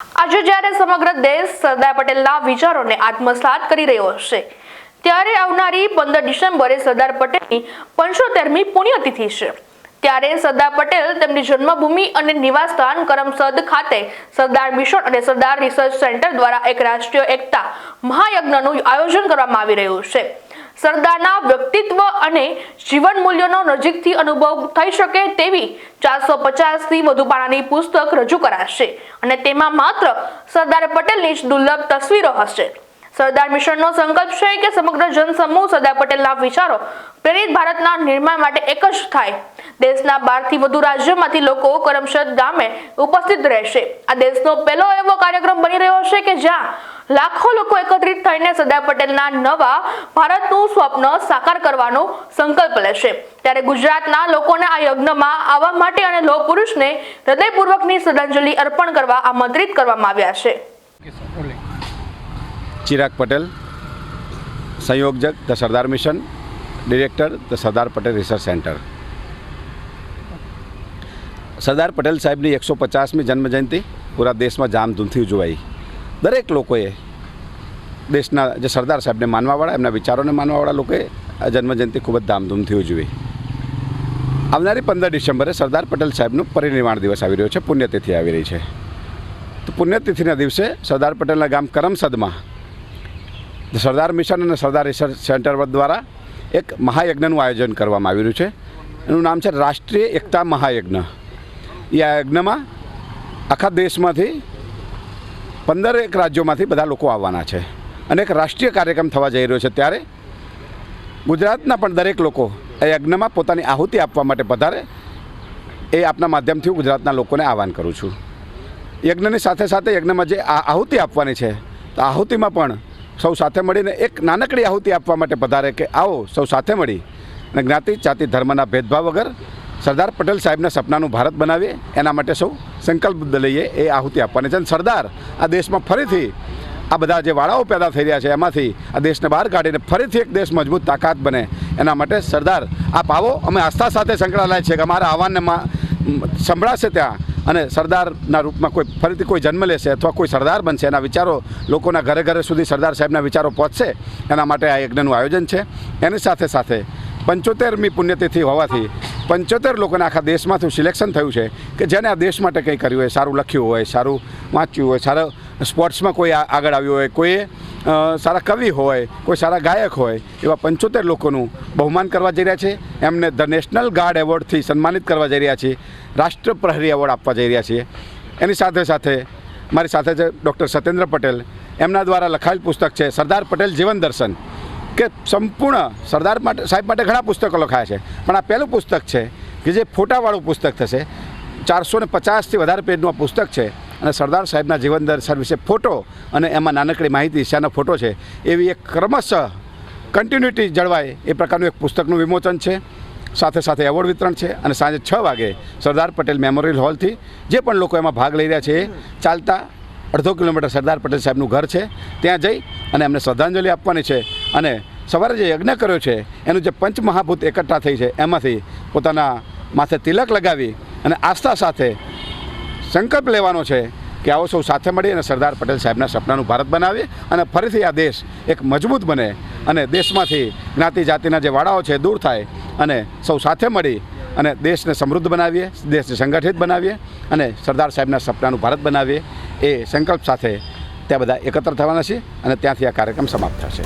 આજે જ્યારે સમગ્ર દેશ સરદાર પટેલના વિચારોને આત્મસાત કરી રહ્યો છે, ત્યારે આવનારી 15 ડિસેમ્બરે સરદાર પટેલની 75મી પુણ્યતિથિ છે। ત્યારે સરદાર પટેલ તેમની જન્મભૂમિ અને નિવાસસ્થાન કરમસદ ખાતે સરદાર મિશન અને સરદાર રિસર્ચ સેન્ટર દ્વારા એક રાષ્ટ્રીય એકતા મહાયજ્ઞનું આયોજન કરવામાં આવી રહ્યું છે। સરદારના વ્યક્તિત્વ અને જીવન મૂલ્યોનો નજીકથી અનુભવ થઈ શકે તેવી 450થી વધુ પાનાની પુસ્તક રજૂ કરાશે અને તેમાં માત્ર સરદાર પટેલની જ દુર્લભ તસવીરો હશે। સરદાર મિશનનો સંકલ્પ છે કે સમગ્ર જનસમૂહ સરદાર પટેલના વિચારો પ્રેરિત ભારતના નિર્માણ માટે એક જ થાય। દેશના 12થી વધુ રાજ્યોમાંથી લોકો કરમસદ ગામે ઉપસ્થિત રહેશે। આ દેશનો પહેલો એવો કાર્યક્રમ બની રહ્યો છે કે જ્યાં લાખો લોકો એકત્રિત થઈને સરદાર પટેલના નવા ભારતનું સ્વપ્ન સાકાર કરવાનો સંકલ્પ લેશે। ત્યારે ગુજરાતના લોકોને આ યજ્ઞમાં આવવા માટે અને લોહ પુરુષને હૃદયપૂર્વકની શ્રદ્ધાંજલિ અર્પણ કરવા આમંત્રિત કરવામાં આવ્યા છે। चिराग पटेल, संयोजक the Sardar mission, director the Sardar Patel research centre. Sardar Patel साहेबनी 150મી जन्म जयंती पूरा देश में धामधूमथी उजवाई। दरेक लोकोए देशना जे सरदार साहेबने मानवावाळा एमना विचारोने मानवावाळा लोकोए आ जन्म जयंती खूब ज धामधूमथी उजवी। आवनारी 15 ડિસેમ્બરે सरदार पटेल साहेबनो परिनिर्वाण दिवस आवी रह्यो छे, पुण्यतिथि आवी रही है। तो पुण्यतिथिना दिवसे सरदार पटेलना गाम करमसदमां सरदार मिशन और सरदार रिसर्च सेंटर द्वारा एक महायज्ञનું आयोजन કરવામાં આવ્યું છે। એનું નામ છે રાષ્ટ્રીય એકતા મહાયજ્ઞ। એ આ યજ્ઞમાં આખા દેશમાંથી 15 રાજ્યોમાંથી બધા લોકો આવવાના છે અને એક રાષ્ટ્રીય કાર્યક્રમ થવા જઈ રહ્યો છે। ત્યારે ગુજરાતના પણ દરેક લોકો આ યજ્ઞમાં પોતાની આહુતિ આપવા માટે પધારે એ આપના માધ્યમથી હું ગુજરાતના લોકોને આહવાન કરું છું। યજ્ઞની સાથે સાથે યજ્ઞમાં જે આહુતિ આપવાની છે તો આહુતિમાં પણ સૌ સાથે મળીને એક નાનકડી આહુતિ આપવા માટે પધારે કે આવો સૌ સાથે મળી અને જ્ઞાતિ જાતિ ધર્મના ભેદભાવ વગર સરદાર પટેલ સાહેબના સપનાનું ભારત બનાવીએ એના માટે સૌ સંકલ્પ લઈએ એ આહુતિ આપવાની છે। અને સરદાર આ દેશમાં ફરીથી આ બધા જે વાળાઓ પેદા થઈ રહ્યા છે એમાંથી આ દેશને બહાર કાઢીને ફરીથી એક દેશ મજબૂત તાકાત બને એના માટે સરદાર આપ આવો, અમે આસ્થા સાથે સંકળાયેલા છીએ કે અમારા આહવાનને સંભળાશે ત્યાં અને સરદારના રૂપમાં કોઈ ફરીથી કોઈ જન્મ લેશે અથવા કોઈ સરદાર બનશે, એના વિચારો લોકોના ઘરે ઘરે સુધી સરદાર સાહેબના વિચારો પહોંચશે એના માટે આ યજ્ઞનું આયોજન છે। એની સાથે સાથે 75મી પુણ્યતિથિ હોવાથી 75 લોકોને આખા દેશમાંથી સિલેક્શન થયું છે કે જેને આ દેશ માટે કંઈ કર્યું હોય, સારું લખ્યું હોય, સારું વાંચ્યું હોય, સારા સ્પોર્ટ્સમાં કોઈ આગળ આવ્યું હોય, કોઈ સારા કવિ હોય, કોઈ સારા ગાયક હોય, એવા 75 લોકોનું બહુમાન કરવા જઈ રહ્યા છે। એમને ધ નેશનલ ગાર્ડ એવોર્ડથી સન્માનિત કરવા જઈ રહ્યા છીએ, રાષ્ટ્ર પ્રહરી એવોર્ડ આપવા જઈ રહ્યા છીએ। એની સાથે સાથે મારી સાથે છે ડૉક્ટર સત્યેન્દ્ર પટેલ, એમના દ્વારા લખાયેલ પુસ્તક છે સરદાર પટેલ જીવન દર્શન, કે સંપૂર્ણ સરદાર સાહેબ માટે ઘણા પુસ્તકો લખાયા છે પણ આ પહેલું પુસ્તક છે કે જે ફોટાવાળું પુસ્તક થશે। 450થી વધારે પેજનું આ પુસ્તક છે અને સરદાર સાહેબના જીવન દર્શન વિશે ફોટો અને એમાં નાનકડી માહિતી શાનો ફોટો છે એવી એક ક્રમશઃ કન્ટિન્યુટી જળવાય એ પ્રકારનું એક પુસ્તકનું વિમોચન છે। સાથે સાથે એવોર્ડ વિતરણ છે અને સાંજે 6 વાગે સરદાર પટેલ મેમોરિયલ હોલથી જે પણ લોકો એમાં ભાગ લઈ રહ્યા છે એ ચાલતા 1.5 કિલોમીટર સરદાર પટેલ સાહેબનું ઘર છે ત્યાં જઈ અને એમને શ્રદ્ધાંજલિ આપવાની છે અને સવારે જે યજ્ઞ કર્યો છે એનું જે પંચમહાભૂત એકઠા થઈ છે એમાંથી પોતાના માથે તિલક લગાવી અને આસ્થા સાથે સંકલ્પ લેવાનો છે કે આવો સૌ સાથે મળી અને સરદાર પટેલ સાહેબના સપનાનું ભારત બનાવીએ અને ફરીથી આ દેશ એક મજબૂત બને અને દેશમાંથી જ્ઞાતિ જાતિના જે વાડાઓ છે દૂર થાય અને સૌ સાથે મળી અને દેશને સમૃદ્ધ બનાવીએ, દેશને સંગઠિત બનાવીએ અને સરદાર સાહેબના સપનાનું ભારત બનાવીએ એ સંકલ્પ સાથે ત્યાં બધા એકત્ર થવાના છે અને ત્યાંથી આ કાર્યક્રમ સમાપ્ત થશે।